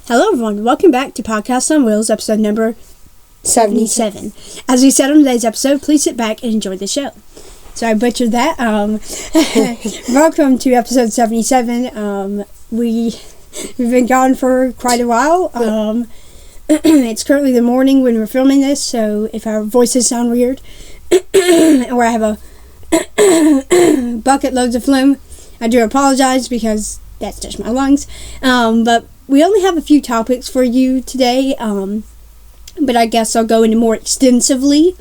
Hello everyone, welcome back to Podcast on Wheelz, episode number 77. As we said on today's episode, please sit back and enjoy the show. So I butchered that. Welcome to episode 77. We've been gone for quite a while. It's currently the morning when we're filming this, so if our voices sound weird, or I have a bucket loads of phlegm, I do apologize because that's just my lungs. But we only have a few topics for you today, but I guess I'll go into more extensively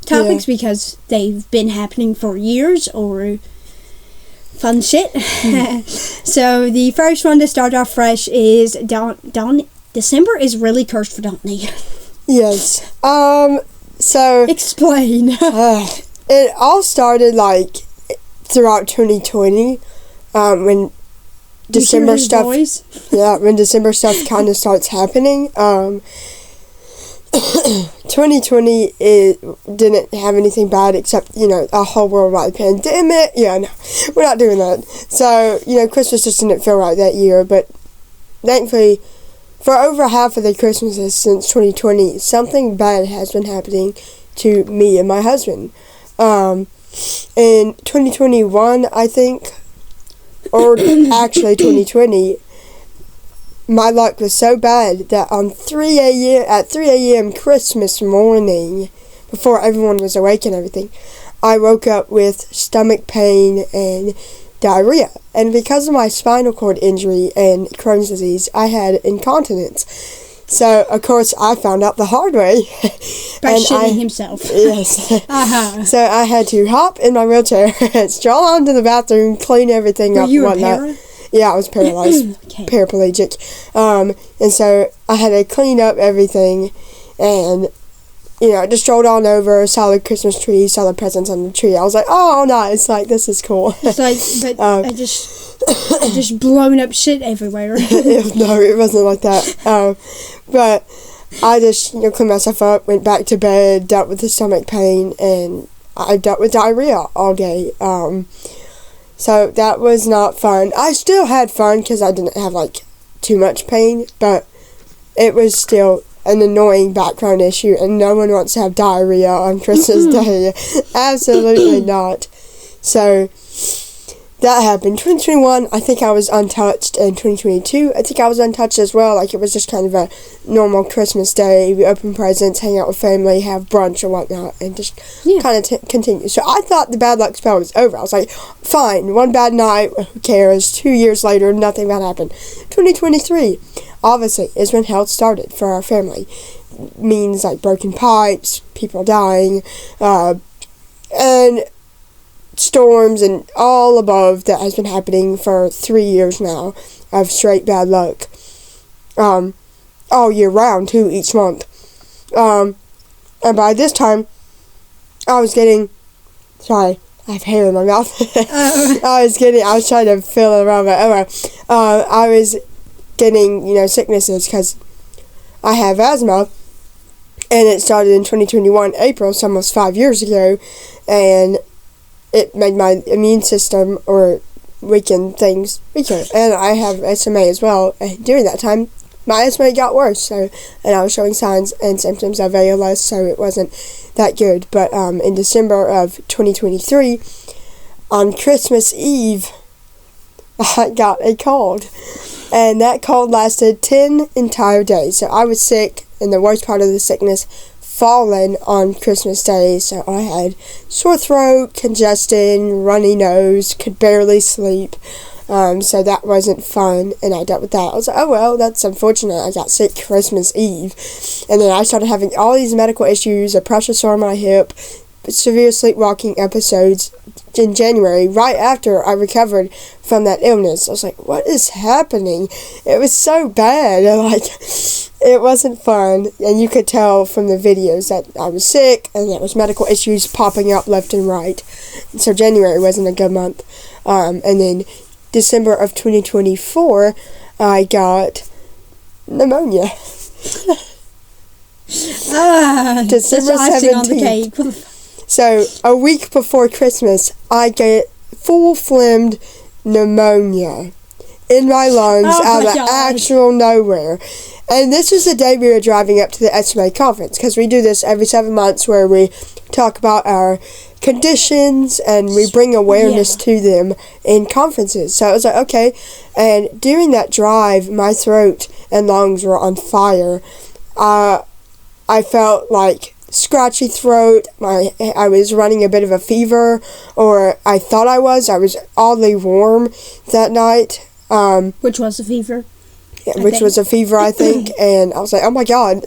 topics because they've been happening for years or fun shit. So the first one to start off fresh is Donny. December is really cursed for Donny. Yes. So explain. It all started like throughout 2020, when December stuff. Yeah, when December stuff kind of starts happening. 2020 didn't have anything bad except, a whole worldwide pandemic. Yeah, no, we're not doing that. So, Christmas just didn't feel right that year. But thankfully, for over half of the Christmases since 2020, something bad has been happening to me and my husband. In 2021, I think, or actually 2020, my luck was so bad that at 3 a.m. Christmas morning, before everyone was awake and everything, I woke up with stomach pain and diarrhea. And because of my spinal cord injury and Crohn's disease, I had incontinence. So, of course, I found out the hard way. By shitting himself. Yes. Uh-huh. So I had to hop in my wheelchair, stroll onto the bathroom, clean everything up and whatnot. Yeah, I was paralyzed. Okay. Paraplegic. And so I had to clean up everything and, I just strolled on over, saw the Christmas tree, saw the presents on the tree. I was like, oh, nice. Like, this is cool. It's like, but I just blown up shit everywhere. No, it wasn't like that. But I just, cleaned myself up, went back to bed, dealt with the stomach pain, and I dealt with diarrhea all day. So that was not fun. I still had fun because I didn't have, too much pain, but it was still an annoying background issue, and no one wants to have diarrhea on Christmas Day. Absolutely not. So that happened. 2021, I think I was untouched, and 2022, I think I was untouched as well. It was just kind of a normal Christmas day. We open presents, hang out with family, have brunch or whatnot, and just kind of continue. So I thought the bad luck spell was over. I was like, fine, one bad night, who cares? 2 years later, nothing bad happened. 2023, obviously, is when hell started for our family. Means broken pipes, people dying, and storms and all above that has been happening for 3 years now of straight bad luck. All year round too, each month. And by this time, I was getting, sorry, I have hair in my mouth. I was trying to feel it around, but anyway, I was getting, sicknesses because I have asthma, and it started in 2021, April, so almost 5 years ago, and it made my immune system or weaken things weaker. And I have SMA as well. And during that time, my SMA got worse. And I was showing signs and symptoms of ALS, so it wasn't that good. But in December of 2023, on Christmas Eve, I got a cold. And that cold lasted 10 entire days. So I was sick, and the worst part of the sickness fallen on Christmas Day, so I had sore throat, congestion, runny nose, could barely sleep, so that wasn't fun, and I dealt with that. I was like, oh well, that's unfortunate, I got sick Christmas Eve, and then I started having all these medical issues, a pressure sore on my hip, severe sleepwalking episodes in January, right after I recovered from that illness. I was like, what is happening? It was so bad, it wasn't fun, and you could tell from the videos that I was sick, and there was medical issues popping up left and right. So January wasn't a good month. And then December of 2024, I got pneumonia. December 17th. So a week before Christmas, I get full-flamed pneumonia in my lungs out of actual nowhere. And this was the day we were driving up to the SMA conference, because we do this every 7 months where we talk about our conditions and we bring awareness to them in conferences. So I was like, okay. And during that drive, my throat and lungs were on fire. I felt like scratchy throat. I was running a bit of a fever, or I thought I was. I was oddly warm that night. Which was a fever. Was a fever, I think. And I was like, oh my God,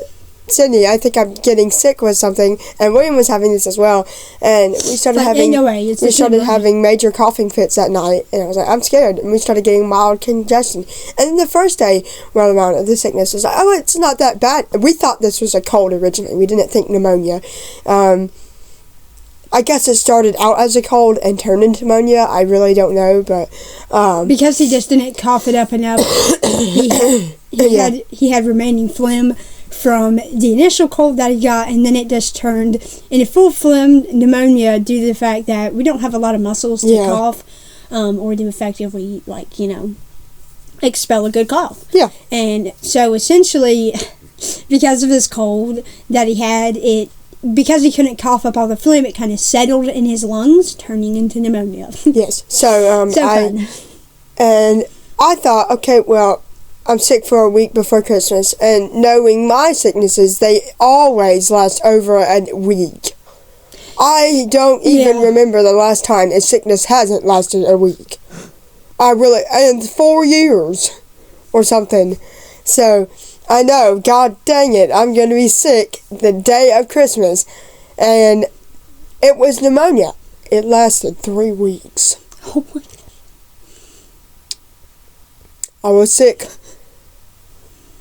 Sydney, I think I'm getting sick with something. And William was having this as well. And we started having major coughing fits that night. And I was like, I'm scared. And we started getting mild congestion. And then the first day, well, amount of the sickness was like, oh, it's not that bad. We thought this was a cold originally. We didn't think pneumonia. I guess it started out as a cold and turned into pneumonia. I really don't know, but because he just didn't cough it up enough, he had remaining phlegm from the initial cold that he got, and then it just turned into full phlegm pneumonia due to the fact that we don't have a lot of muscles to cough, or to effectively, expel a good cough. Yeah. And so essentially, because of this cold that he had, because he couldn't cough up all the phlegm, it kind of settled in his lungs, turning into pneumonia. Yes. So, fun. And I thought, okay, well, I'm sick for a week before Christmas, and knowing my sicknesses, they always last over a week. I don't even remember the last time a sickness hasn't lasted a week. In 4 years or something. So, I know, God dang it, I'm going to be sick the day of Christmas. And it was pneumonia. It lasted 3 weeks. Oh my God. I was sick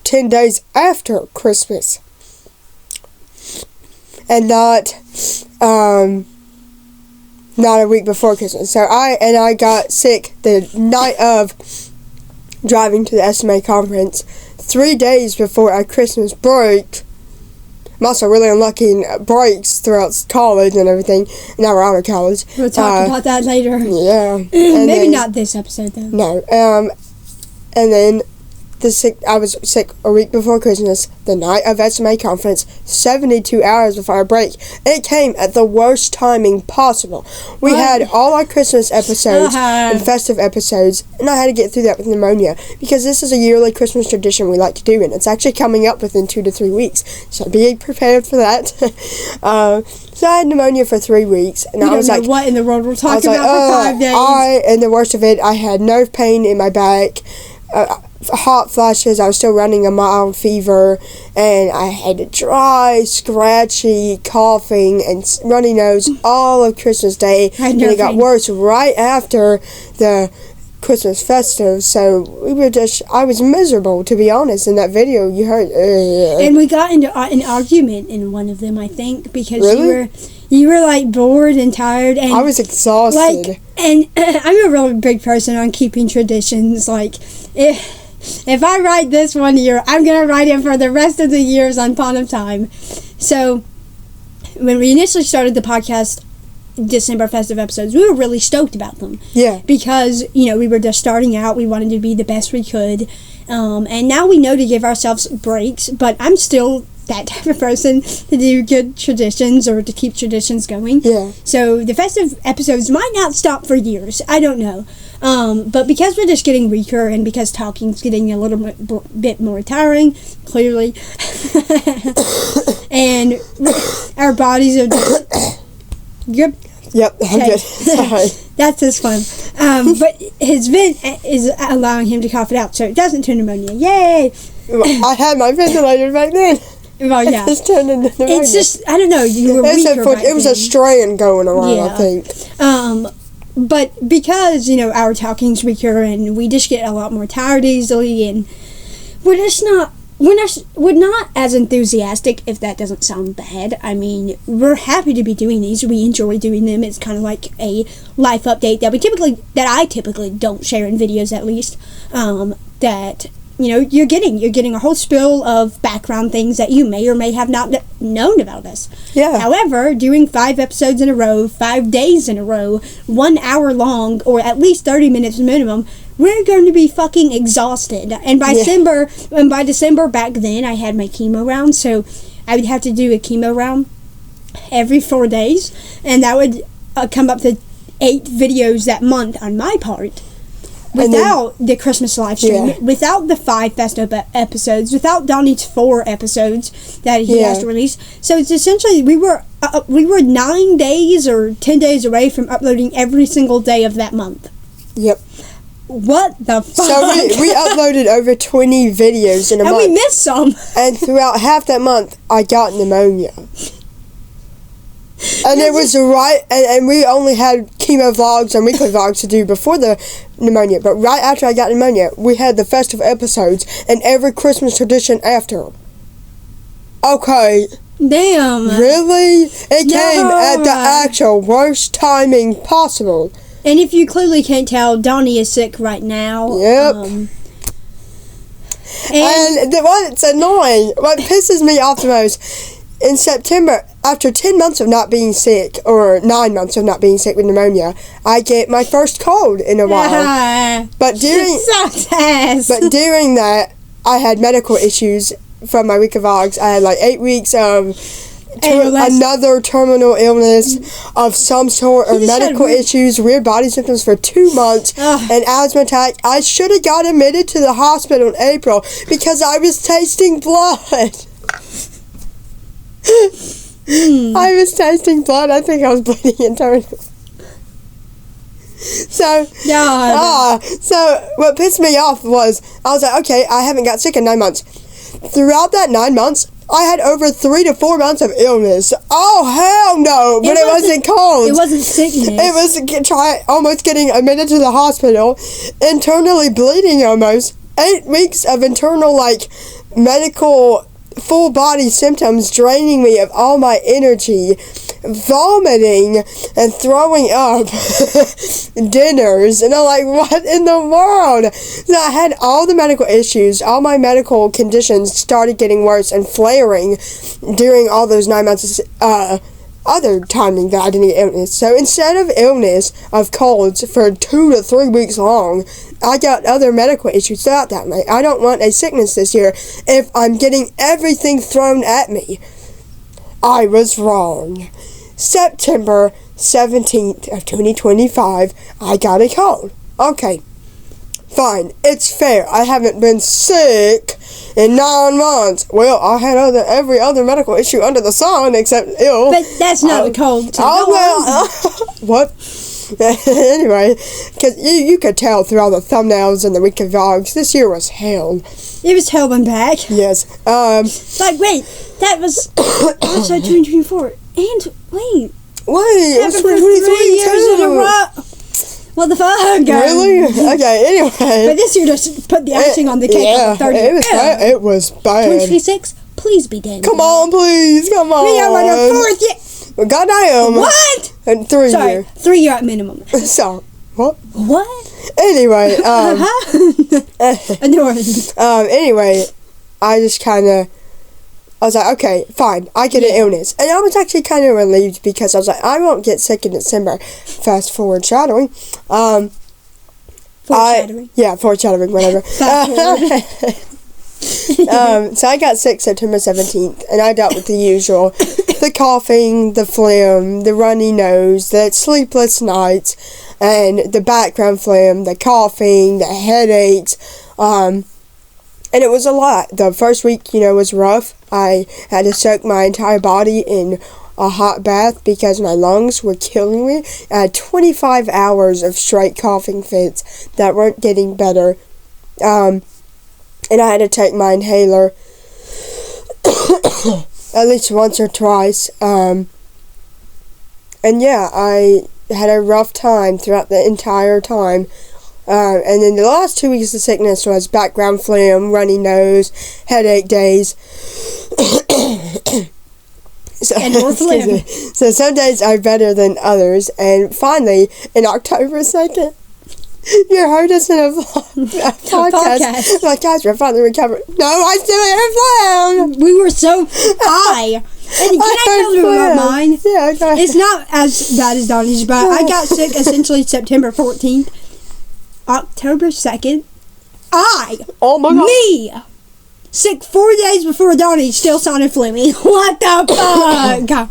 10 days after Christmas. And not a week before Christmas. So I got sick the night of driving to the SMA conference, 3 days before our Christmas break. I'm also really unlucky in breaks throughout college and everything. Now we're out of college. We'll talk about that later. Yeah. Maybe not this episode, though. No. And then I was sick a week before Christmas, the night of SMA conference, 72 hours before our break. And it came at the worst timing possible. We had all our Christmas episodes and festive episodes, and I had to get through that with pneumonia, because this is a yearly Christmas tradition we like to do, and it's actually coming up within 2 to 3 weeks. So be prepared for that. So I had pneumonia for 3 weeks, and I was like, what in the world we're talking about for 5 days? And the worst of it, I had nerve pain in my back, hot flashes. I was still running a mild fever, and I had a dry, scratchy, coughing, and runny nose all of Christmas Day. And it got worse right after the Christmas festive. So I was miserable, to be honest. In that video you heard, and we got into an argument in one of them, I think, because really? you were like bored and tired, and I was exhausted. And I'm a really big person on keeping traditions. If I write this one year, I'm going to write it for the rest of the years on Pond of Time. So, when we initially started the podcast, December festive episodes, we were really stoked about them. Yeah. Because, we were just starting out. We wanted to be the best we could. And now we know to give ourselves breaks, but I'm still that type of person to do good traditions or to keep traditions going. Yeah. So the festive episodes might not stop for years. I don't know. But because we're just getting weaker, and because talking's getting a little bit more tiring, clearly, and our bodies are just... Yep, I'm good. Sorry. That's just fun. But his vent is allowing him to cough it out, so it doesn't turn pneumonia. Yay! I had my ventilator back then. Well, yeah. It just turned into pneumonia. It's just, I don't know, you were weaker back it was then. a strain going around, I think. But because, our talking's weaker, and we just get a lot more tired easily, and we're not as enthusiastic, if that doesn't sound bad. I mean, we're happy to be doing these. We enjoy doing them. It's kind of like a life update that I typically don't share in videos, at least, that you're getting a whole spill of background things that you may or may have not known about us. Yeah. However, doing 5 episodes in a row, 5 days in a row, 1 hour long, or at least 30 minutes minimum, we're going to be fucking exhausted. And by December back then, I had my chemo round, so I would have to do a chemo round every 4 days, and that would come up to 8 videos that month on my part. Without the Christmas live stream, without the 5 festive episodes, without Donny's 4 episodes that he has to release. So it's essentially we were 9 days or 10 days away from uploading every single day of that month. Yep. What the fuck? So we uploaded over 20 videos in a month. And we missed some. And throughout half that month, I got pneumonia. And it was and we only had chemo vlogs and weekly vlogs to do before the pneumonia. But right after I got pneumonia, we had the festive episodes and every Christmas tradition after. Okay. Damn. Really? It came at the actual worst timing possible. And if you clearly can't tell, Donny is sick right now. Yep. And what's annoying, what pisses me off the most, in September, after 10 months of not being sick, or 9 months of not being sick with pneumonia, I get my first cold in a while. But during that, I had medical issues from my weekly vlogs. I had like 8 weeks of another terminal illness of some sort, or medical issues, weird body symptoms for 2 months, an asthma attack. I should have got admitted to the hospital in April because I was tasting blood. I was tasting blood. I think I was bleeding internally. So what pissed me off was, I was like, okay, I haven't got sick in 9 months. Throughout that 9 months, I had over 3 to 4 months of illness. Oh, hell no. But it wasn't cold. It wasn't sickness. It was almost getting admitted to the hospital, internally bleeding almost. 8 weeks of internal, medical full body symptoms, draining me of all my energy, vomiting and throwing up dinners, and I'm like, what in the world? So I had all the medical issues, all my medical conditions started getting worse and flaring during all those 9 months other timing that I didn't get illness. So instead of illness of colds for 2 to 3 weeks long, I got other medical issues throughout that night. I don't want a sickness this year if I'm getting everything thrown at me. I was wrong. September 17th of 2025, I got a cold. Okay, fine. It's fair. I haven't been sick in 9 months. Well, I had every other medical issue under the sun except ill. But that's not a cold. What? Anyway, because you could tell through all the thumbnails and the weekly vlogs, this year was hell. It was hell and back. Yes. Wait, that was also 2024. And wait, it was 3 years in a row. What the fuck? Really? Okay, anyway. But this year just put the icing on the cake on the 30th. It was bad. 2026, please be dead. Come on, please. Come on. We are on our 4th year. Goddamn. What? And 3 Sorry, year. 3 year at minimum. So, what? What? Anyway, anyway, I just I was like, okay, fine, I get an illness. And I was actually kind of relieved because I was like, I won't get sick in December. Fast foreshadowing. Foreshadowing? Foreshadowing, whatever. So I got sick September 17th, and I dealt with the usual. The coughing, the phlegm, the runny nose, the sleepless nights, and the background phlegm, the coughing, the headaches, and it was a lot. The first week, was rough. I had to soak my entire body in a hot bath because my lungs were killing me. I had 25 hours of straight coughing fits that weren't getting better. And I had to take my inhaler at least once or twice. And yeah, I had a rough time throughout the entire time. And then the last 2 weeks of sickness was background phlegm, runny nose, headache days. And more phlegm. So some days are better than others. And finally, in October 2nd, You heard us in a podcast. Like, guys, we're finally recovered. No, I still had a phlegm. We were so high. And can I tell you about mine? Yeah, okay. It's not as bad as Donny's, but I got sick essentially September 14th. October 2nd. Oh my God. Me! Sick 4 days before Donny, still sounded phlegmy. What the fuck?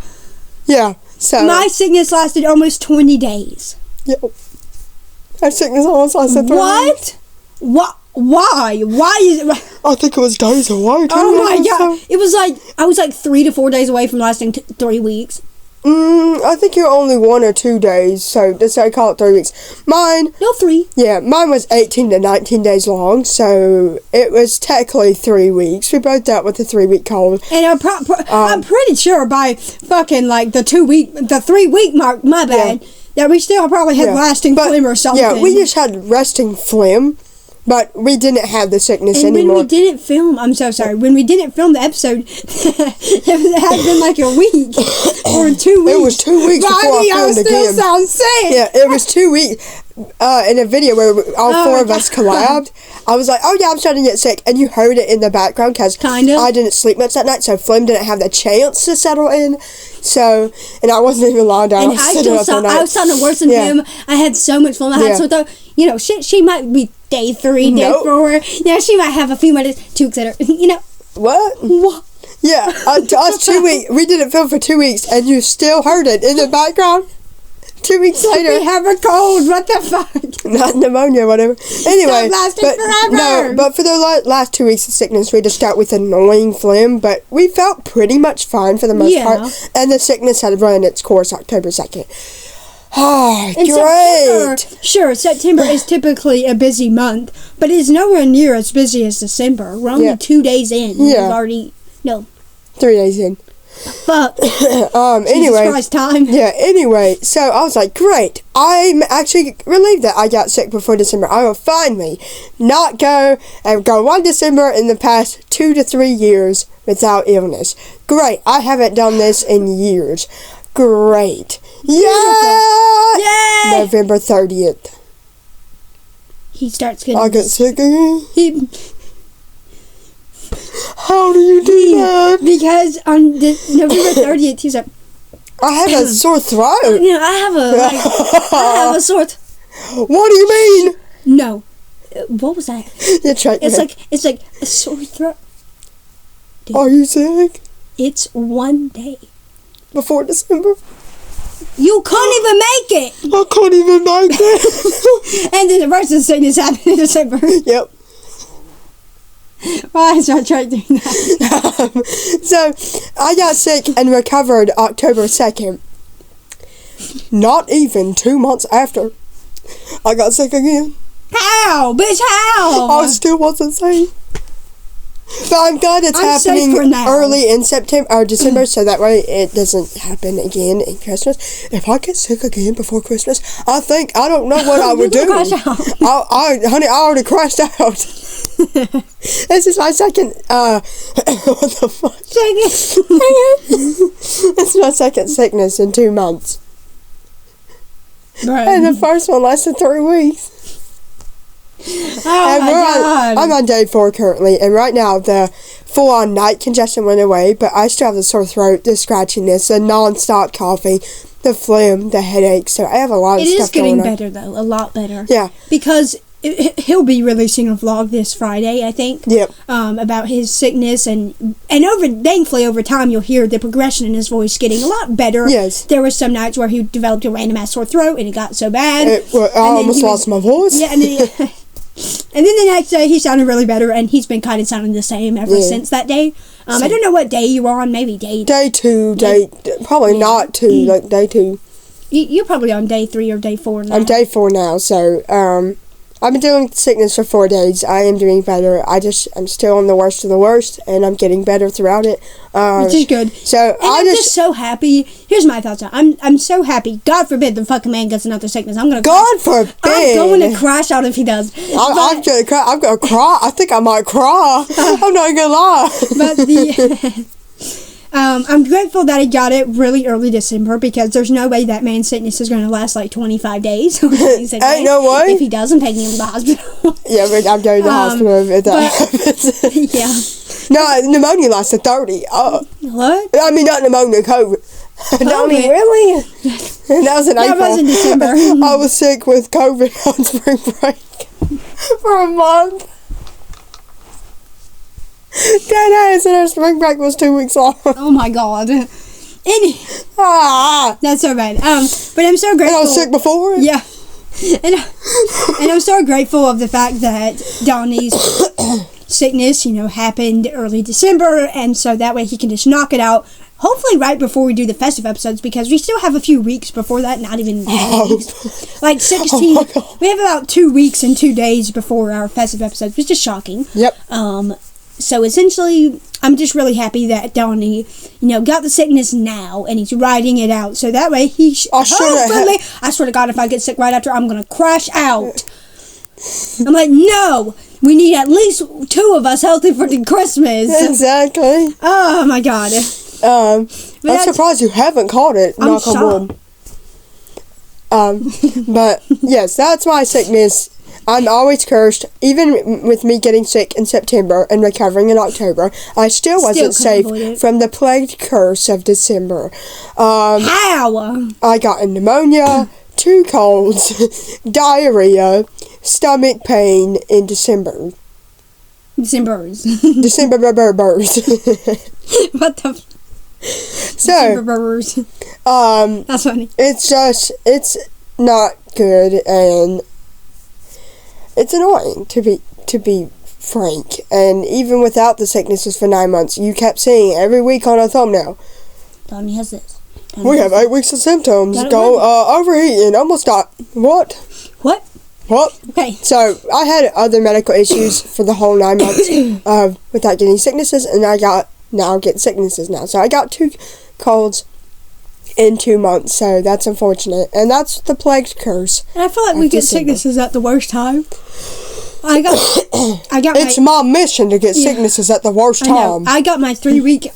Yeah, so. My sickness lasted almost 20 days. Yep. My sickness almost lasted 3 weeks. What? Why? Why is it? I think it was days away. Oh my God! It was like I was like 3 to 4 days away from lasting 3 weeks. I think you're only 1 or 2 days, so let's say call it 3 weeks. Mine. No, 3. Yeah, mine was 18 to 19 days long, so it was technically 3 weeks. We both dealt with the 3-week cold. And I'm pretty sure by fucking like the 3 week mark, my bad, that we still probably had lasting phlegm or something. Yeah, we just had resting phlegm. But we didn't have the sickness anymore. And when we didn't film, I'm so sorry, when we didn't film the episode, it had been like a week or 2 weeks. It was 2 weeks before I filmed again. Still sound sick. Yeah, it was 2 weeks. In a video where all 4 of us collabed, I was like, oh yeah, I'm starting to get sick. And you heard it in the background because I didn't sleep much that night, so phlegm didn't have the chance to settle in. So, and I wasn't even lying down. And I was sounding worse than him. I had so much phlegm. I had so though, you know, she might be day 3, day 4. You know, she might have a few minutes, 2 weeks later. You know. What? Yeah, to us 2 weeks. We didn't film for 2 weeks, and you still heard it in the background. 2 weeks later. We have a cold. What the fuck? Not pneumonia, whatever. Anyway, forever. No, but for the last 2 weeks of sickness, we just got with annoying phlegm, but we felt pretty much fine for the most part, and the sickness had run its course October 2nd. Oh, great! September is typically a busy month, but it's nowhere near as busy as December. We're only 2 days in. Yeah. We've already 3 days in. Fuck. Anyway. Jesus time. Yeah, anyway, so I was like, great. I'm actually relieved that I got sick before December. I will finally not go 1 December in the past 2 to 3 years without illness. Great. I haven't done this in years. Great. Yeah! Yay! November 30th. He starts getting... I get sick again? How do you do that? Because on November 30th, he's like... I have a sore throat. You know, I have a sore... What do you mean? No. What was that? It's like a sore throat. Dude, are you sick? It's 1 day. Before December? You couldn't even make it! I couldn't even make it! And then the rest of the sickness happened in December. Yep. Why is I trying doing that? So, I got sick and recovered October 2nd. Not even 2 months after, I got sick again. How? Bitch, how? I still wasn't safe. But I'm glad it's happening early in September or December, so that way it doesn't happen again in Christmas. If I get sick again before Christmas, I don't know what I would do. Honey, I already crashed out. This is my second, what the fuck? It's my second sickness in 2 months. Right. And the first one lasted 3 weeks. Oh my God. I'm on day 4 currently, and right now the full-on night congestion went away, but I still have the sore throat, the scratchiness, the non-stop coughing, the phlegm, the headache, so I have a lot of stuff going on. It is getting better, though, a lot better. Yeah. Because he'll be releasing a vlog this Friday, I think. Yep. About his sickness, and thankfully over time you'll hear the progression in his voice getting a lot better. Yes. There were some nights where he developed a random ass sore throat, and it got so bad. I almost lost my voice. Yeah, and then... And then the next day he sounded really better, and he's been kind of sounding the same ever since that day. I don't know what day you're on. Maybe day 2, probably not 2, like day 2. You're probably on day 3 or day 4 now. I'm day 4 now, so I've been dealing with sickness for 4 days. I am doing better. I'm still on the worst of the worst, and I'm getting better throughout it. Which is good. So I'm just so happy. Here's my thoughts. I'm so happy. God forbid the fucking man gets another sickness. God forbid. I'm going to crash out if he does. I'm gonna cry. I think I might cry. I'm not gonna lie. But I'm grateful that he got it really early December because there's no way that man's sickness is going to last like 25 days. Ain't no way. If he doesn't take him to the hospital. Yeah, but I'm going to the hospital if that happens. Yeah. No, pneumonia lasted 30. What? I mean, not pneumonia, COVID. Donny, really? That was in April. That was in December. I was sick with COVID on spring break for a month. Dead ass, and our spring break was 2 weeks long. Oh my god. That's so bad. But I'm so grateful. And I was sick before. Yeah. And I'm so grateful of the fact that Donnie's sickness, happened early December, and so that way he can just knock it out. Hopefully right before we do the festive episodes, because we still have a few weeks before that, not even weeks. Like 16. We have about 2 weeks and 2 days before our festive episodes, which is shocking. Yep. So essentially, I'm just really happy that Donnie, got the sickness now, and he's riding it out. So that way I swear to God, if I get sick right after, I'm going to crash out. I'm like, no! We need at least 2 of us healthy for the Christmas. Exactly. Oh my God. I'm surprised you haven't caught it. Knock on wood. But yes, that's my sickness. I'm always cursed. Even with me getting sick in September and recovering in October, I still wasn't safe from the plagued curse of December. How? I got pneumonia, 2 colds, diarrhea, stomach pain in December. December's. December burrs. What the? So, burrs. That's funny. It's not good, and it's annoying to be frank. And even without the sicknesses for 9 months, you kept seeing it every week on a thumbnail. Donnie has this. We have 8 weeks of symptoms. Overheating, almost died. What? Okay. So, I had other medical issues for the whole 9 months without getting sicknesses, and I get sicknesses now. So, I got 2 colds in 2 months, so that's unfortunate. And that's the plagued curse. And I feel like we get sicknesses at the worst time. It's my mission to get sicknesses at the worst time. I got my 3 week,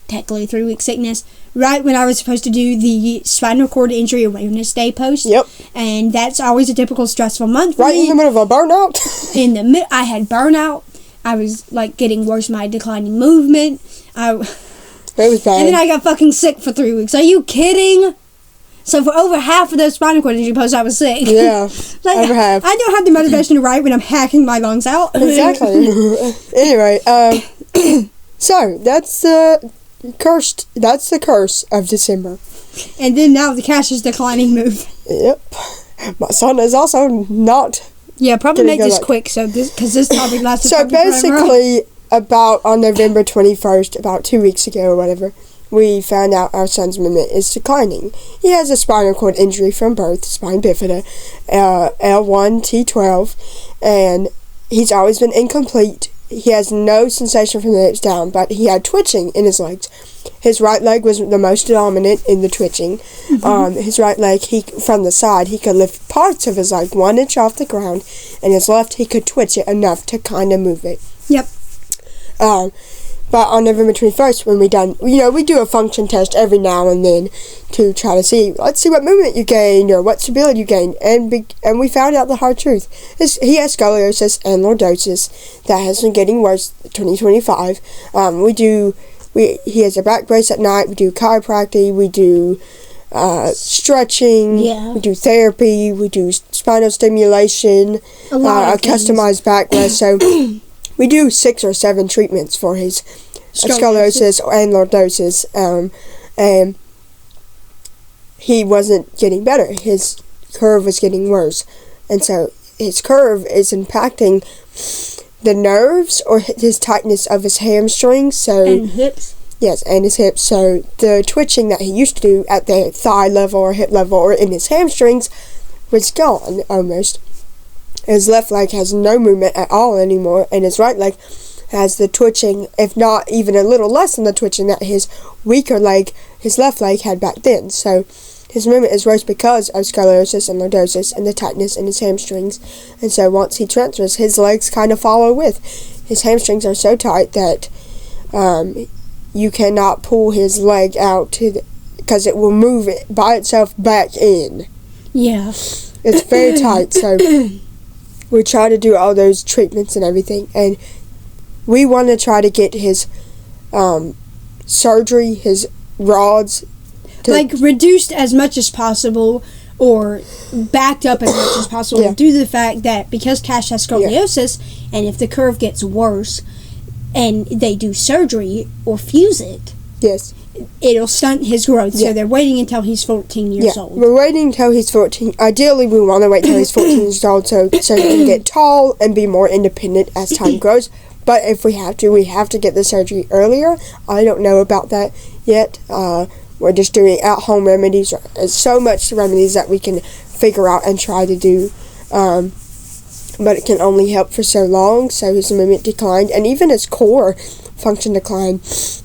technically 3 week sickness right when I was supposed to do the spinal cord injury awareness day post. Yep. And that's always a typical stressful month for me. Right in the middle of a burnout? I had burnout. I was like getting worse, my declining movement. It was bad. And then I got fucking sick for 3 weeks. Are you kidding? So for over half of those spinal cord injury posts, I was sick. Yeah, over half. I don't have the motivation to write when I'm hacking my lungs out. Exactly. Anyway, so that's the curse of December. And then now the cash is declining move. Yep. My son is also not. Yeah, probably make this quick, because this topic lasted. So basically, on November 21st, about 2 weeks ago or whatever, we found out our son's movement is declining. He has a spinal cord injury from birth, spina bifida, L1T12, and he's always been incomplete. He has no sensation from the hips down, but he had twitching in his legs. His right leg was the most dominant in the twitching. Mm-hmm. His right leg, from the side, he could lift parts of his leg 1 inch off the ground, and his left, he could twitch it enough to kind of move it. Yep. But on November 21st, when we do a function test every now and then to try to see, let's see what movement you gained or what stability you gained, and we found out the hard truth. He has scoliosis and lordosis that has been getting worse 2025. He has a back brace at night. We do chiropractic. We do stretching. Yeah. We do therapy. We do spinal stimulation. A customized back rest. So we do 6 or 7 treatments for his scoliosis and lordosis. And he wasn't getting better. His curve was getting worse. And so his curve is impacting the nerves or his tightness of his hamstrings. And hips. Yes, and his hips. So the twitching that he used to do at the thigh level or hip level or in his hamstrings was gone almost. His left leg has no movement at all anymore, and his right leg has the twitching, if not even a little less than the twitching that his weaker leg, his left leg, had back then. So his movement is worse because of scoliosis and lordosis and the tightness in his hamstrings. And so once he transfers, his legs kind of follow with. His hamstrings are so tight that you cannot pull his leg out because it will move it by itself back in. Yeah. It's very tight, so we try to do all those treatments and everything, and we want to try to get his surgery, his rods, reduced as much as possible, or backed up as much as possible, due to the fact that because Cash has scoliosis, and if the curve gets worse and they do surgery or fuse it, it'll stunt his growth. So they're waiting until he's 14 years old. We're waiting until he's 14. Ideally, we want to wait until he's 14 years old so he can get tall and be more independent as time grows. But if we have to get the surgery earlier. I don't know about that yet. We're just doing at-home remedies. There's so much remedies that we can figure out and try to do. But it can only help for so long. So his movement declined. And even his core function declined.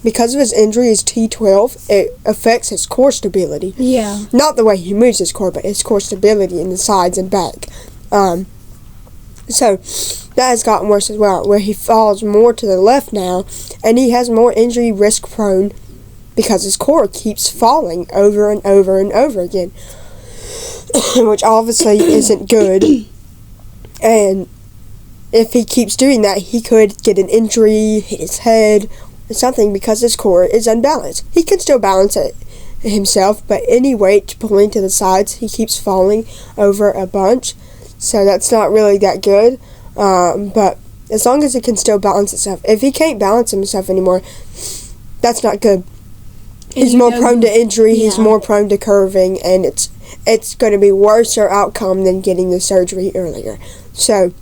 Because of his injury, his T12, it affects his core stability. Yeah. Not the way he moves his core, but his core stability in the sides and back. So that has gotten worse as well, where he falls more to the left now, and he has more injury risk prone because his core keeps falling over and over and over again, which obviously isn't good. And if he keeps doing that, he could get an injury, hit his head, or something, because his core is unbalanced. He can still balance it himself, but any weight pulling to the sides, he keeps falling over a bunch. So that's not really that good. But as long as he can still balance himself. If he can't balance himself anymore, that's not good. He's more prone to injury, he's more prone to curving, and it's going to be worse outcome than getting the surgery earlier. So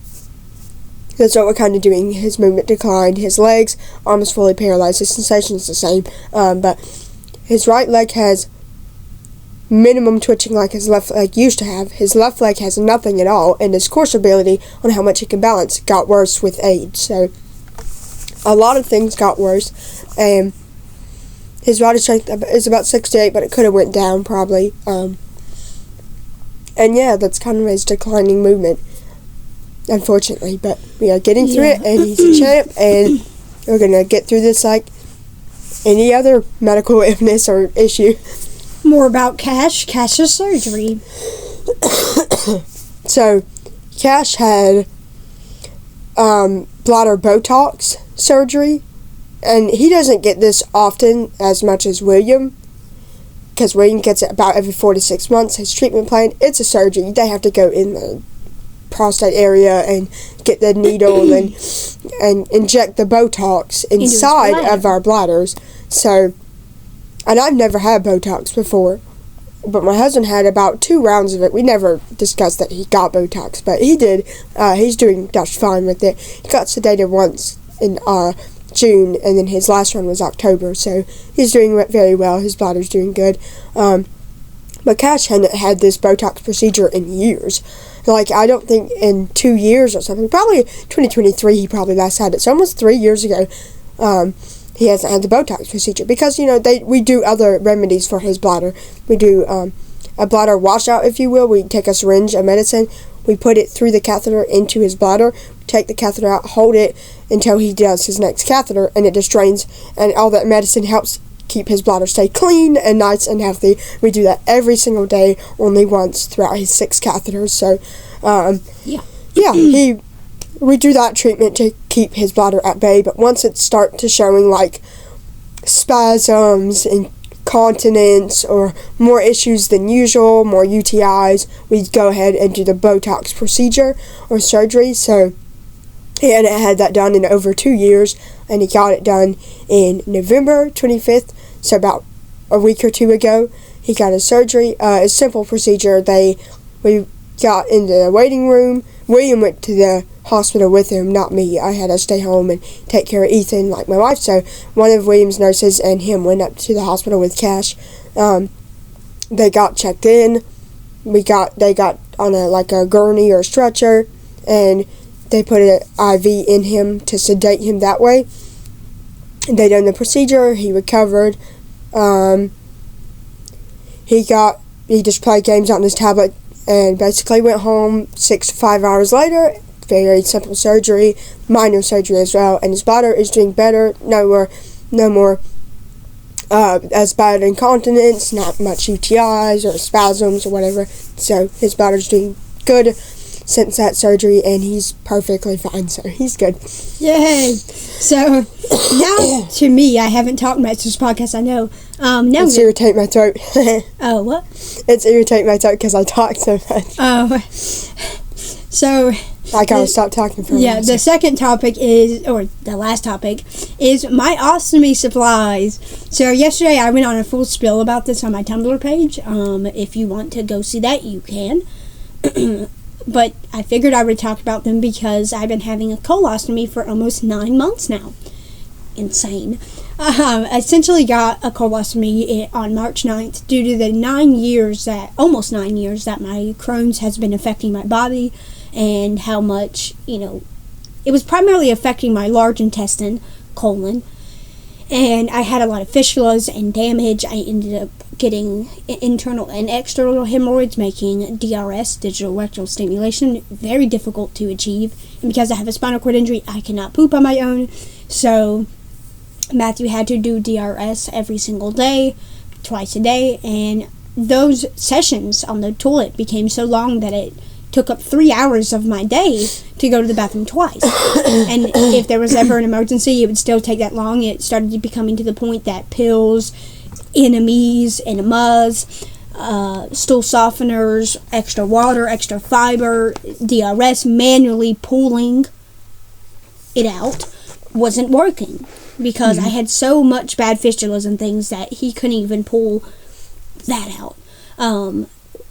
that's what we're kind of doing. His movement declined, his legs almost fully paralyzed, his sensation is the same, but his right leg has minimum twitching like his left leg used to have. His left leg has nothing at all, and his core stability on how much he can balance got worse with age. So a lot of things got worse, and his body strength is about 68, but it could have went down probably. And yeah, that's kind of his declining movement, unfortunately. But we are getting through it, and he's a champ, and we're gonna get through this like any other medical illness or issue. More about Cash's surgery. So, Cash had bladder Botox surgery, and he doesn't get this often as much as William, because William gets it about every 4 to 6 months. His treatment plan, it's a surgery. They have to go in the prostate area and get the needle and inject the Botox inside of our bladders. So, and I've never had Botox before, but my husband had about 2 rounds of it. We never discussed that he got Botox, but he did. He's doing just fine with it. He got sedated once in June, and then his last one was October, so he's doing very well. His bladder's doing good. But Cash hadn't had this Botox procedure in years. Like, I don't think in 2 years or something. Probably 2023 he probably last had it. So almost 3 years ago, he hasn't had the Botox procedure. Because, we do other remedies for his bladder. We do a bladder washout, if you will. We take a syringe of medicine. We put it through the catheter into his bladder. Take the catheter out, hold it until he does his next catheter, and it just drains. And all that medicine helps keep his bladder stay clean and nice and healthy. We do that every single day, only once throughout his 6 catheters. So, we do that treatment to keep his bladder at bay. But once it starts to showing like spasms, incontinence, or more issues than usual, more UTIs, we go ahead and do the Botox procedure or surgery. So he hadn't had that done in over 2 years, and he got it done in November 25th, so about a week or 2 ago. He got his surgery. A simple procedure. We got in the waiting room. William went to the hospital with him, not me. I had to stay home and take care of Ethan, like my wife. So one of William's nurses and him went up to the hospital with Cash. They got checked in. They got on a gurney or a stretcher, and they put an IV in him to sedate him that way. They done the procedure. He recovered. He just played games on his tablet and basically went home 6 to 5 hours later. Very simple surgery, minor surgery as well, and his bladder is doing better. No more as bad incontinence, not much UTIs or spasms or whatever. So his bladder's doing good since that surgery, and he's perfectly fine, so he's good. Yay! So, now, to me, I haven't talked much this podcast, I know. Now it's irritate my throat. Oh, what? It's irritate my throat because I talk so much. Oh, so... I gotta stop talking for a minute. Yeah, the second topic is, or the last topic, is my ostomy supplies. So yesterday I went on a full spiel about this on my Tumblr page. If you want to go see that, you can. But I figured I would talk about them because I've been having a colostomy for almost 9 months now. Insane. I essentially got a colostomy on March 9th due to the almost 9 years that my Crohn's has been affecting my body, and how much, it was primarily affecting my large intestine, colon, and I had a lot of fistulas and damage. I ended up getting internal and external hemorrhoids, making DRS, digital rectal stimulation, very difficult to achieve. And because I have a spinal cord injury, I cannot poop on my own. So Matthew had to do DRS every single day, twice a day, and those sessions on the toilet became so long that it took up 3 hours of my day to go to the bathroom twice. And if there was ever an emergency, it would still take that long. It started becoming to the point that pills, enemas, stool softeners, extra water, extra fiber, DRS, manually pulling it out, wasn't working. Because I had so much bad fistulas and things that he couldn't even pull that out.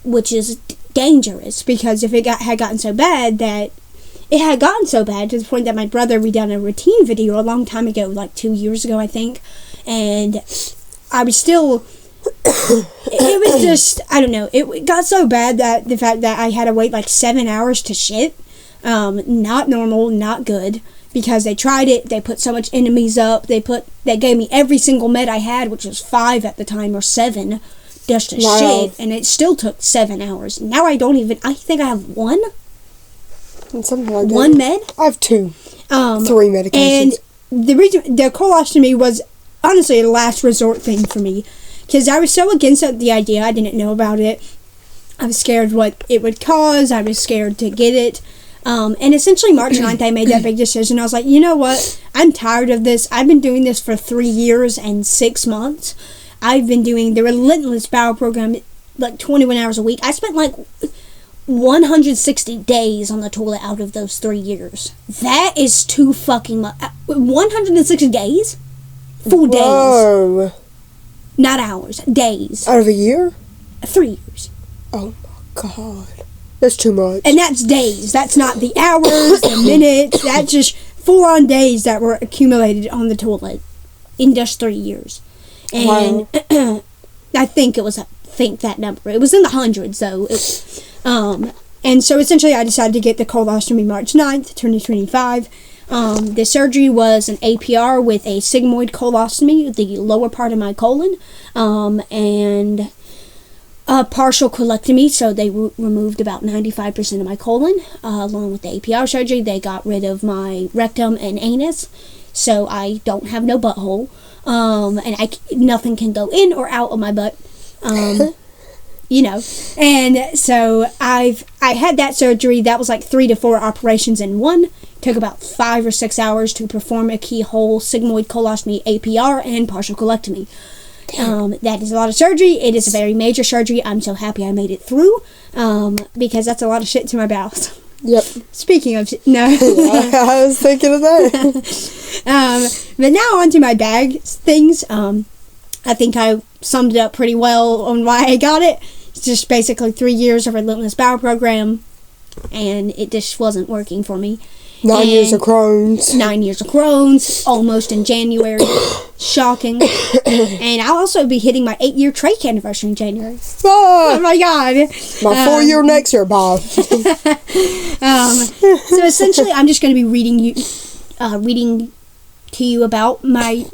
Which is dangerous, because if it had gotten so bad to the point that my brother redone a routine video a long time ago, like 2 years ago, I think, and I was still, it was just, I don't know, it got so bad that the fact that I had to wait like 7 hours to shit, not normal, not good, because they tried it, they put so much enemas up, they gave me every single med I had, which was 5 at the time, or 7, just to shit, and it still took 7 hours. Now I think I have one. Something like that. One med? I have 2. 3 medications. And the colostomy was honestly a last resort thing for me, because I was so against the idea. I didn't know about it. I was scared what it would cause. I was scared to get it. And essentially March 9th, I made that big decision. I was like, you know what? I'm tired of this. I've been doing this for 3 years and 6 months. I've been doing the relentless bowel program like 21 hours a week. I spent like 160 days on the toilet out of those 3 years. That is too fucking much. 160 days? Full days. Whoa. Not hours. Days. Out of a year? 3 years. Oh my god. That's too much. And that's days. That's not the hours, the minutes. That's just full-on days that were accumulated on the toilet in just 3 years. And wow. I think that number. It was in the hundreds, though. And so essentially I decided to get the colostomy March 9th, 2025. The surgery was an APR with a sigmoid colostomy, the lower part of my colon, and a partial colectomy, so they removed about 95% of my colon. Along with the APR surgery, they got rid of my rectum and anus, so I don't have no butthole. And nothing can go in or out of my butt, and so I had that surgery. That was like 3 to 4 operations in one. Took about 5 or 6 hours to perform a keyhole sigmoid colostomy, APR, and partial colectomy. That is a lot of surgery. It is a very major surgery. I'm so happy I made it through, because that's a lot of shit to my bowels. Yep. Speaking of no. Yeah, I was thinking of that. But now on to my bag things. I think I summed it up pretty well on why I got it. It's just basically 3 years of relentless bowel program, and it just wasn't working for me. 9 years of Crohn's. 9 years of Crohn's, almost in January. Shocking. And I'll also be hitting my 8-year trach anniversary in January. Oh my god. My 4-year next year, Bob. So essentially, I'm just going to be reading to you about my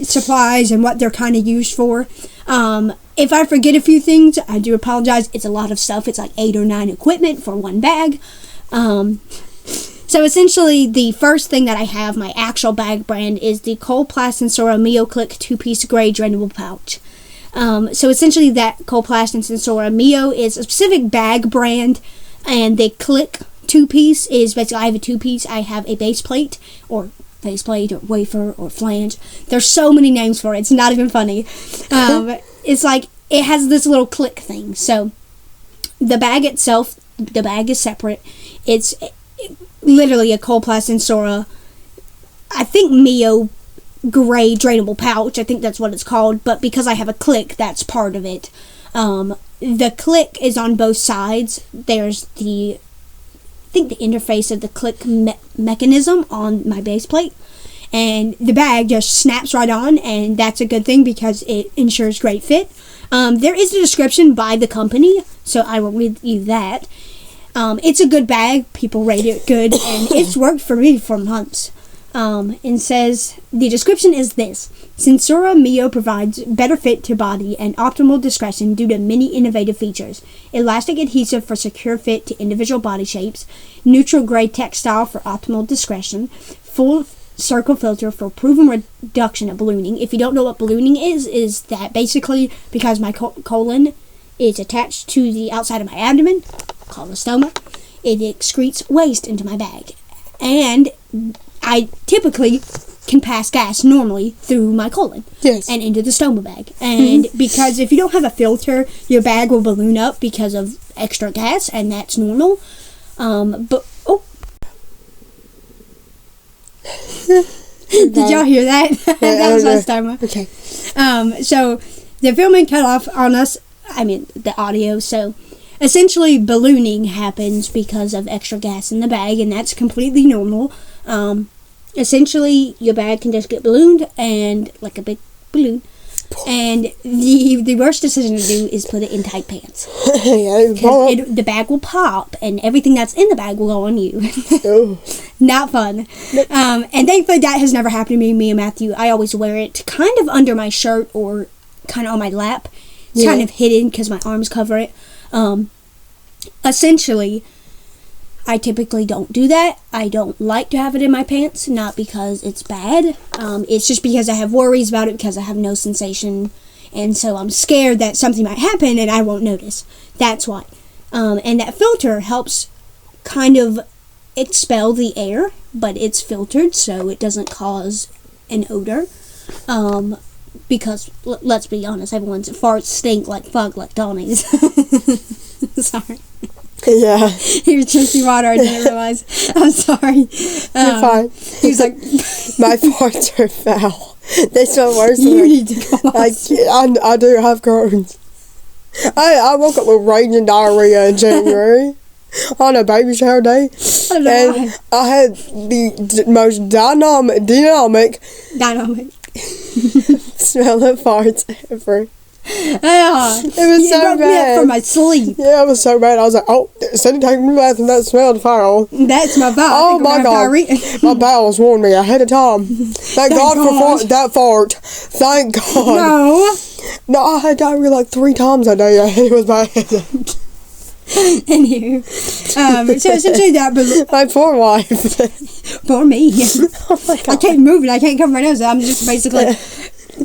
supplies and what they're kind of used for. If I forget a few things, I do apologize. It's a lot of stuff. It's like 8 or 9 equipment for one bag. So essentially, the first thing that I have, my actual bag brand, is the Coloplast Sensora Mio Click 2-piece gray drainable pouch. So essentially, that Coloplast and Sensora Mio is a specific bag brand, and the Click 2-piece is basically, I have a 2-piece. I have a base plate, or faceplate, or wafer, or flange. There's so many names for it. It's not even funny. It's like, it has this little click thing. So the bag itself, the bag is separate. It's literally a Coloplast Sensora, I think Mio gray drainable pouch. I think that's what it's called. But because I have a click, that's part of it. The click is on both sides. There's the interface of the click mechanism on my base plate, and the bag just snaps right on, and that's a good thing because it ensures great fit. There is a description by the company, so I will read you that. It's a good bag. People rate it good, and it's worked for me for months. And says, the description is this: Sensora Mio provides better fit to body and optimal discretion due to many innovative features. Elastic adhesive for secure fit to individual body shapes, neutral gray textile for optimal discretion, full circle filter for proven reduction of ballooning. If you don't know what ballooning is that basically, because my colon is attached to the outside of my abdomen, called ostomy, it excretes waste into my bag. And I typically can pass gas normally through my colon, yes, and into the stoma bag. And because if you don't have a filter, your bag will balloon up because of extra gas, and that's normal. Did y'all hear that? That was my stoma. Okay. So the filming cut off on us. I mean the audio. So essentially, ballooning happens because of extra gas in the bag, and that's completely normal. Essentially, your bag can just get ballooned, and like a big balloon. And the worst decision to do is put it in tight pants. The bag will pop, and everything that's in the bag will go on you. Not fun. And thankfully, that has never happened to me and Matthew. I always wear it kind of under my shirt or kind of on my lap. It's kind of hidden because my arms cover it. Essentially, I typically don't do that. I don't like to have it in my pants, not because it's bad. It's just because I have worries about it because I have no sensation, and so I'm scared that something might happen and I won't notice. That's why. And that filter helps kind of expel the air, but it's filtered so it doesn't cause an odor. Because, let's be honest, everyone's farts stink like fuck, like Donny's. Sorry. Yeah. Here's drinking water. I didn't realize. I'm sorry. You're fine. He was like, my farts are foul. They smell worse than you need to go I do have curtains. I woke up with raging diarrhea in January on a baby shower day. And I had the most dynamic smell of farts ever. Yeah, it was so bad. For my sleep. Yeah, it was so bad. I was like, oh, instead of taking the bath and that smelled foul. That's my bowel. Oh my God. My bowels warned me ahead of time. Thank God for that fart. Thank God. No, I had diarrhea like 3 times a day. It was bad. Anywho, so essentially that my poor wife. Poor me. Oh my God. I can't move it. I can't cover my nose. I'm just basically.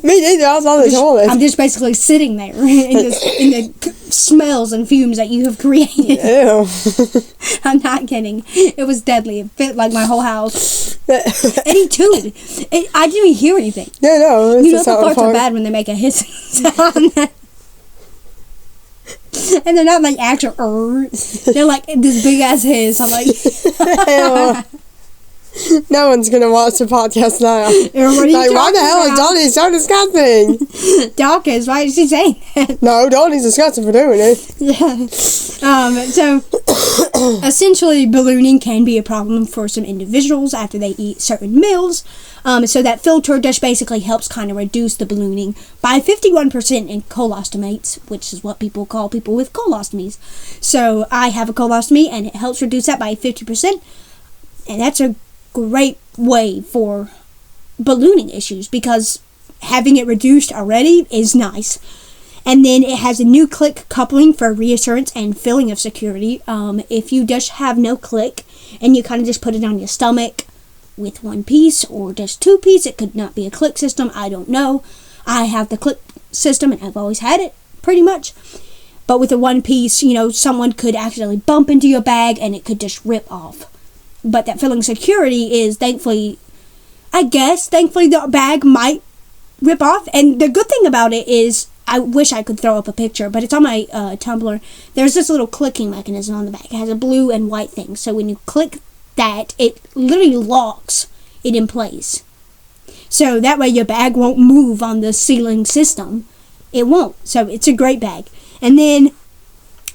Me neither. I was on the toilet. I'm just basically sitting there in the smells and fumes that you have created. Ew. I'm not kidding. It was deadly. It fit like my whole house. And he tooted. I didn't even hear anything. Yeah, no. You know the farts are bad when they make a hissing sound. And they're not like actual they're like this big ass hiss. I'm like no one's gonna watch the podcast now. Like, why the hell is Donny so disgusting? Doc is, why is she saying that? No, Donny's disgusting for doing it. Yeah. So essentially ballooning can be a problem for some individuals after they eat certain meals. So that filter just basically helps kind of reduce the ballooning by 51% in colostomates, which is what people call people with colostomies. So I have a colostomy, and it helps reduce that by 50%. And that's a great way for ballooning issues, because having it reduced already is nice. And then it has a new click coupling for reassurance and feeling of security. If you just have no click and you kind of just put it on your stomach with one piece or just two piece, it could not be a click system. I don't know. I have the click system and I've always had it pretty much. But with a one piece, someone could accidentally bump into your bag and it could just rip off. But that feeling of security is thankfully the bag might rip off. And the good thing about it is, I wish I could throw up a picture, but it's on my Tumblr. There's this little clicking mechanism on the back. It has a blue and white thing. So when you click that, it literally locks it in place. So that way your bag won't move on the ceiling system. It won't. So it's a great bag. And then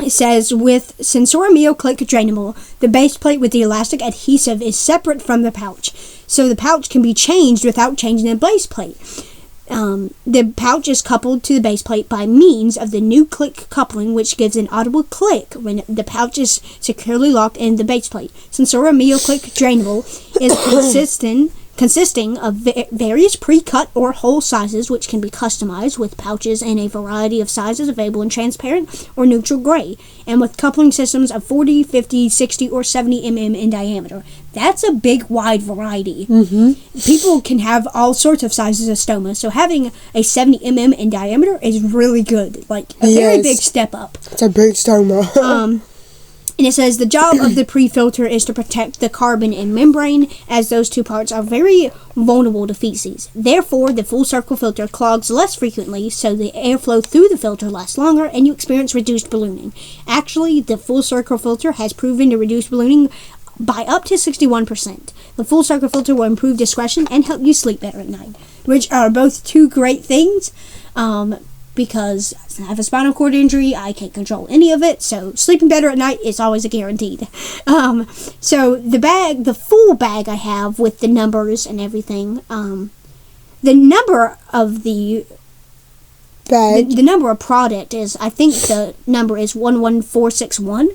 it says, with Sensora Mio Click Drainable, the base plate with the elastic adhesive is separate from the pouch. So the pouch can be changed without changing the base plate. The pouch is coupled to the base plate by means of the new click coupling, which gives an audible click when the pouch is securely locked in the base plate. Sensora Mio Click Drainable is consisting of various pre-cut or whole sizes, which can be customized with pouches in a variety of sizes available in transparent or neutral gray, and with coupling systems of 40, 50, 60, or 70 mm in diameter. That's a big, wide variety. People can have all sorts of sizes of stoma, so having a 70 mm in diameter is really good. Like, a very big step up. It's a big stoma. And it says the job of the pre-filter is to protect the carbon and membrane, as those two parts are very vulnerable to feces. Therefore, the full circle filter clogs less frequently, so the airflow through the filter lasts longer and you experience reduced ballooning. Actually, the full circle filter has proven to reduce ballooning by up to 61%. The full circle filter will improve discretion and help you sleep better at night, which are both two great things. Because I have a spinal cord injury, I can't control any of it, so sleeping better at night is always a guaranteed. So the full bag I have with the numbers and everything, the number of the bag, the number of product is, I think the number is 11461,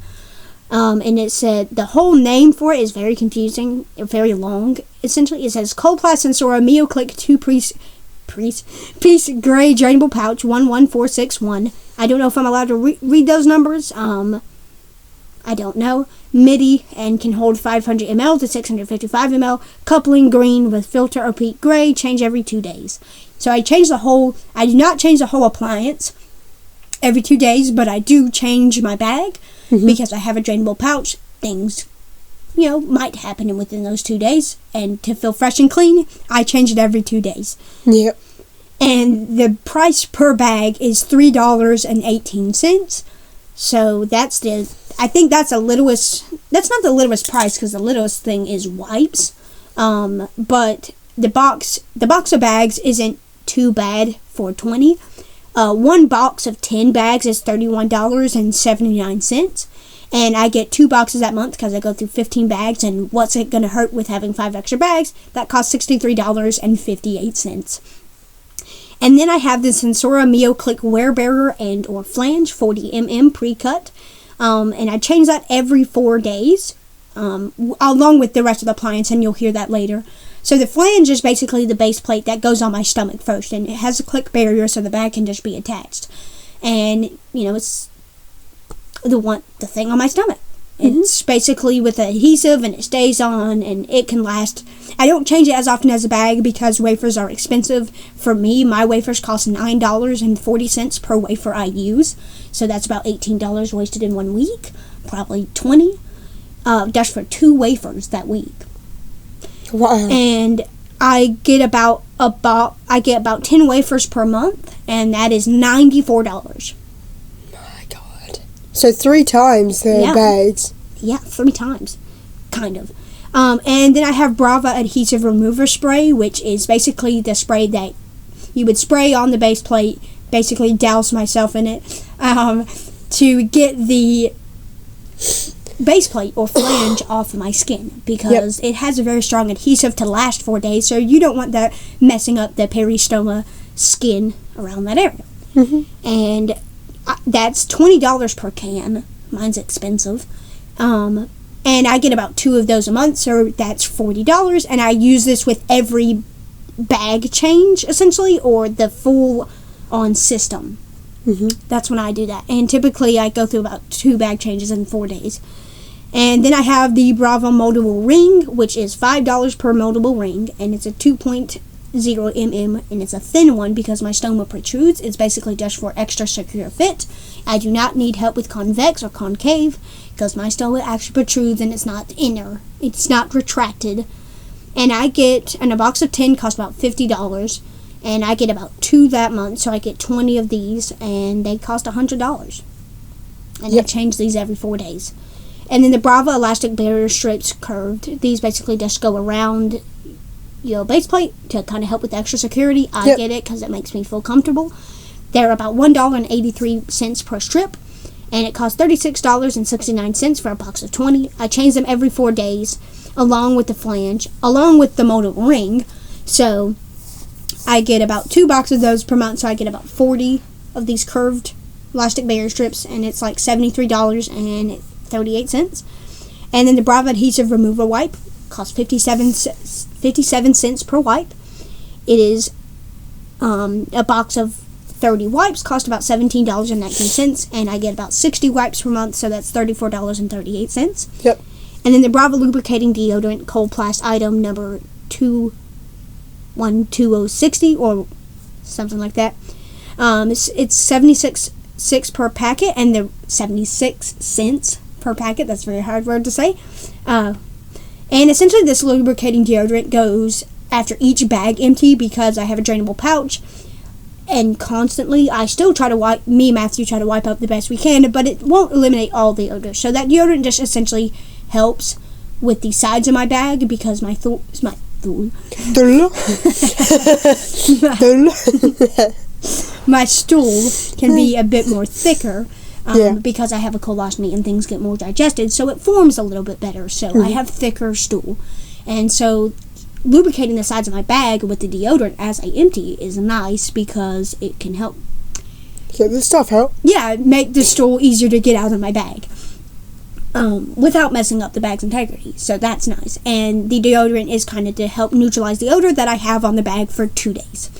and it said the whole name for it is very confusing, very long. Essentially, it says Coloplast Sensora Mio Click 2 piece gray drainable pouch 11461. I don't know if I'm allowed to read those numbers. I don't know. MIDI and can hold 500 ml to 655 ml. Coupling green with filter opaque gray. Change every 2 days. So I do not change the whole appliance every 2 days, but I do change my bag because I have a drainable pouch. Things might happen within those 2 days. And to feel fresh and clean, I change it every 2 days. Yep. And the price per bag is $3.18. So I think that's the littlest. That's not the littlest price, because the littlest thing is wipes. But the box of bags isn't too bad for $20. One box of 10 bags is $31.79. And I get 2 boxes that month because I go through 15 bags. And what's it going to hurt with having 5 extra bags? That costs $63.58. And then I have the Sensora Mio Click Wear Bearer and or Flange 40 mm pre-cut. And I change that every 4 days, along with the rest of the appliance, and you'll hear that later. So the flange is basically the base plate that goes on my stomach first, and it has a click barrier so the bag can just be attached. And, it's the thing on my stomach. It's basically with adhesive, and it stays on, and it can last. I don't change it as often as a bag because wafers are expensive. For me, my wafers cost $9.40 per wafer I use. So that's about $18 wasted in 1 week. Probably $20. Just for 2 wafers that week. Wow. And I get about 10 wafers per month, and that is $94. So 3 times the bags. Yeah, 3 times. Kind of. And then I have Brava Adhesive Remover Spray, which is basically the spray that you would spray on the base plate, basically douse myself in it, to get the base plate or flange off of my skin, because it has a very strong adhesive to last 4 days, so you don't want that messing up the peristoma skin around that area. And that's $20 per can. Mine's expensive. And I get about 2 of those a month, so that's $40. And I use this with every bag change, essentially, or the full-on system. That's when I do that. And typically I go through about 2 bag changes in 4 days. And then I have the Bravo moldable ring, which is $5 per moldable ring, and it's a 2.0 mm, and it's a thin one because my stoma protrudes. It's basically just for extra secure fit. I do not need help with convex or concave because my stoma actually protrudes and it's not inner. It's not retracted. And I get, and a box of 10 costs about $50, and I get about 2 that month, so I get 20 of these, and they cost $100. And I change these every 4 days. And then the Bravo elastic barrier strips curved. These basically just go around your base plate to kind of help with extra security. I get it because it makes me feel comfortable. They're about $1.83 per strip, and it costs $36.69 for a box of 20. I change them every 4 days, along with the flange, along with the moldable ring. So I get about 2 boxes of those per month, so I get about 40 of these curved elastic barrier strips, and it's like $73.38. And then the Bravo adhesive removal wipe costs 57 cents per wipe. It is a box of 30 wipes, cost about $17.19, and I get about 60 wipes per month, so that's $34.38. Yep. And then the Bravo lubricating deodorant cold plast item number 212060 or something like that. It's 76 per packet, and the 76 cents per packet. That's a very hard word to say. And essentially this lubricating deodorant goes after each bag empty because I have a drainable pouch, and constantly I still try to wipe, me and Matthew try to wipe up the best we can, but it won't eliminate all the odor. So that deodorant just essentially helps with the sides of my bag because my my stool can be a bit more thicker because I have a colostomy and things get more digested, so it forms a little bit better. So I have thicker stool, and so lubricating the sides of my bag with the deodorant as I empty is nice because it can help get the stuff out. Yeah, make the stool easier to get out of my bag without messing up the bag's integrity. So that's nice. And the deodorant is kind of to help neutralize the odor that I have on the bag for 2 days.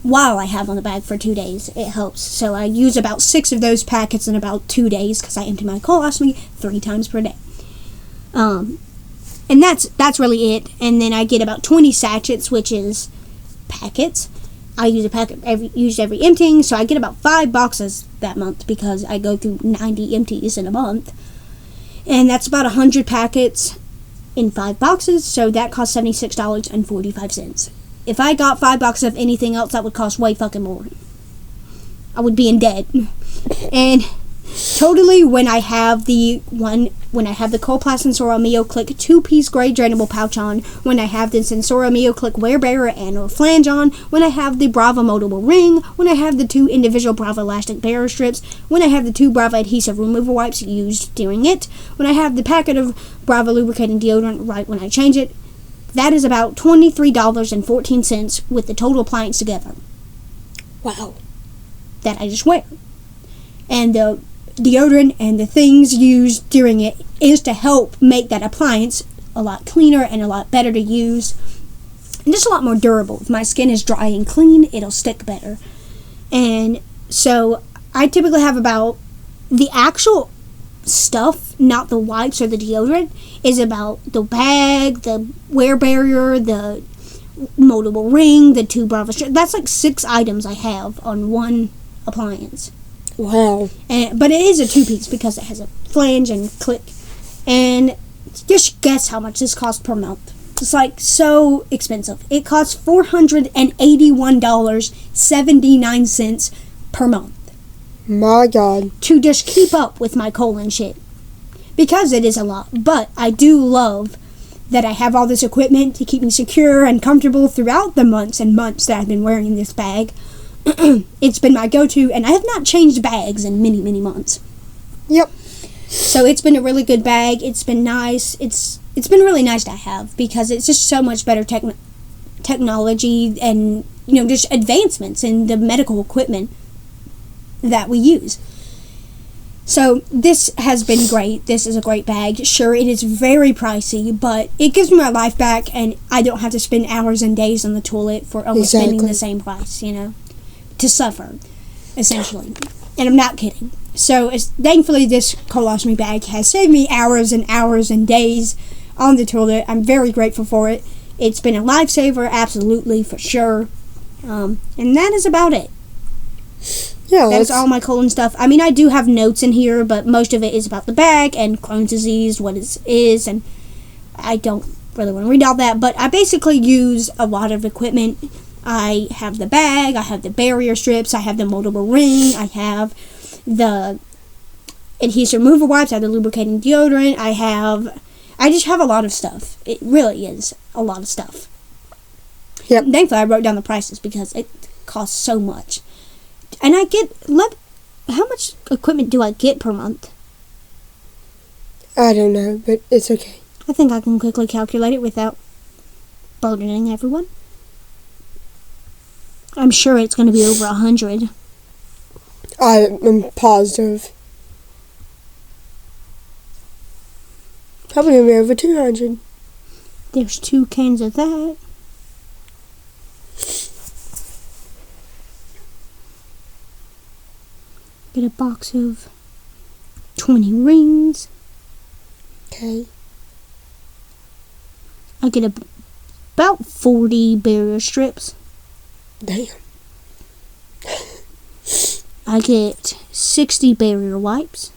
While I have on the bag for 2 days, it helps. So I use about 6 of those packets in about 2 days because I empty my colostomy 3 times per day. And that's really it. And then I get about 20 sachets, which is packets. I use a packet every emptying, so I get about 5 boxes that month because I go through 90 empties in a month. And that's about 100 packets in 5 boxes, so that costs $76.45. If I got 5 boxes of anything else, that would cost way fucking more. I would be in debt. And totally, when I have the Coloplast Sensora Mio Click 2-piece gray drainable pouch on, when I have the Sensora Mio Click wear barrier and or flange on, when I have the Bravo moldable ring, when I have the 2 individual Bravo elastic barrier strips, when I have the 2 Bravo adhesive removal wipes used during it, when I have the packet of Bravo lubricating deodorant right when I change it, that is about $23.14 with the total appliance together. Wow. That I just wear. And the deodorant and the things used during it is to help make that appliance a lot cleaner and a lot better to use and just a lot more durable. If my skin is dry and clean, it'll stick better. And so I typically have about the actual stuff, not the wipes or the deodorant, is about the bag, the wear barrier, the moldable ring, the 2 Bravo strips. That's like 6 items I have on one appliance. Wow. But it is a 2-piece because it has a flange and click. And just guess how much this costs per month. It's like so expensive. It costs $481.79 per month. My God. To just keep up with my colon shit. Because it is a lot. But I do love that I have all this equipment to keep me secure and comfortable throughout the months and months that I've been wearing this bag. It's been my go-to, and I have not changed bags in many, many months. Yep. So it's been a really good bag. It's been nice. It's been really nice to have because it's just so much better technology and, just advancements in the medical equipment that we use. So this has been great. This is a great bag. Sure, it is very pricey, but it gives me my life back, and I don't have to spend hours and days on the toilet for almost spending the same price, to suffer. essentially. And I'm not kidding. So, thankfully, this colostomy bag has saved me hours and hours and days on the toilet. I'm very grateful for it. It's been a lifesaver, absolutely, for sure. And that is about it. Yeah, that is all my colon stuff. I mean, I do have notes in here, but most of it is about the bag and Crohn's disease, what it is, and I don't really want to read all that, but I basically use a lot of equipment. I have the bag, I have the barrier strips, I have the moldable ring, I have the adhesive remover wipes, I have the lubricating deodorant, I just have a lot of stuff. It really is a lot of stuff. Yep. Thankfully, I wrote down the prices because it costs so much. And how much equipment do I get per month? I don't know, but it's okay. I think I can quickly calculate it without burdening everyone. I'm sure it's going to be over 100. I'm positive. Probably going to be over 200. There's 2 cans of that. Get a box of 20 rings. Okay. I get about 40 barrier strips. Damn. I get 60 barrier wipes.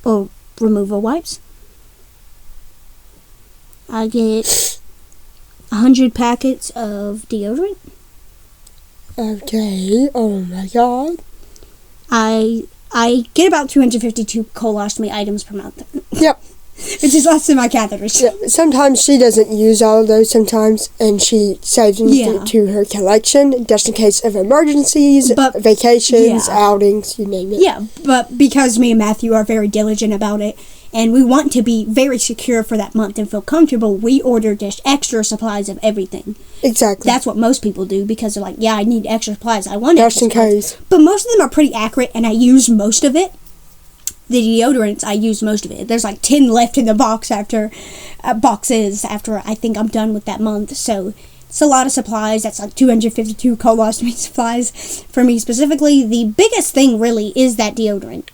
Or removal wipes. I get 100 packets of deodorant. Okay. Oh my god. I get about 252 colostomy items per month. Yep. Which is less than my catheters. Yeah, sometimes she doesn't use all of those sometimes, and she saves them to her collection just in case of emergencies, vacations, outings, you name it. Yeah, but because me and Matthew are very diligent about it, and we want to be very secure for that month and feel comfortable, we order just extra supplies of everything. Exactly. That's what most people do because they're like, yeah, I need extra supplies. I want just extra in supplies. case. But most of them are pretty accurate, and I use most of it. The deodorants, I use most of it. There's like 10 left in the boxes after I think I'm done with that month. So it's a lot of supplies. That's like 252 colostomy supplies for me specifically. The biggest thing really is that deodorant.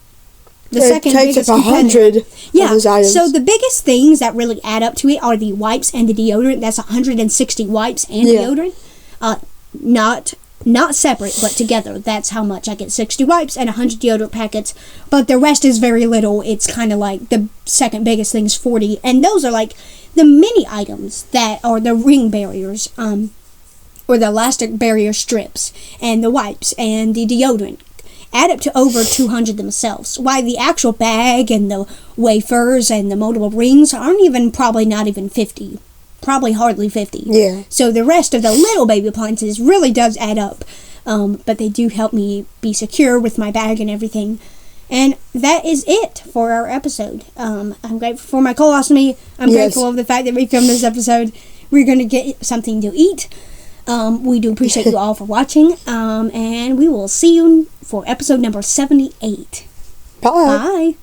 The second biggest up 100 yeah, of those items. So the biggest things that really add up to it are the wipes and the deodorant. That's 160 wipes and deodorant. Not separate, but together. That's how much. I get 60 wipes and 100 deodorant packets, but the rest is very little. It's kind of like the second biggest thing is 40, and those are like the mini items that are the ring barriers, or the elastic barrier strips, and the wipes, and the deodorant. Add up to over 200 themselves. Why the actual bag and the wafers and the moldable rings aren't probably not even 50. Probably hardly 50. Yeah. So the rest of the little baby appliances really does add up. But they do help me be secure with my bag and everything. And that is it for our episode. I'm grateful for my colostomy. I'm grateful of the fact that we filmed this episode. We're going to get something to eat. We do appreciate you all for watching. And we will see you for episode number 78. Bye. Bye.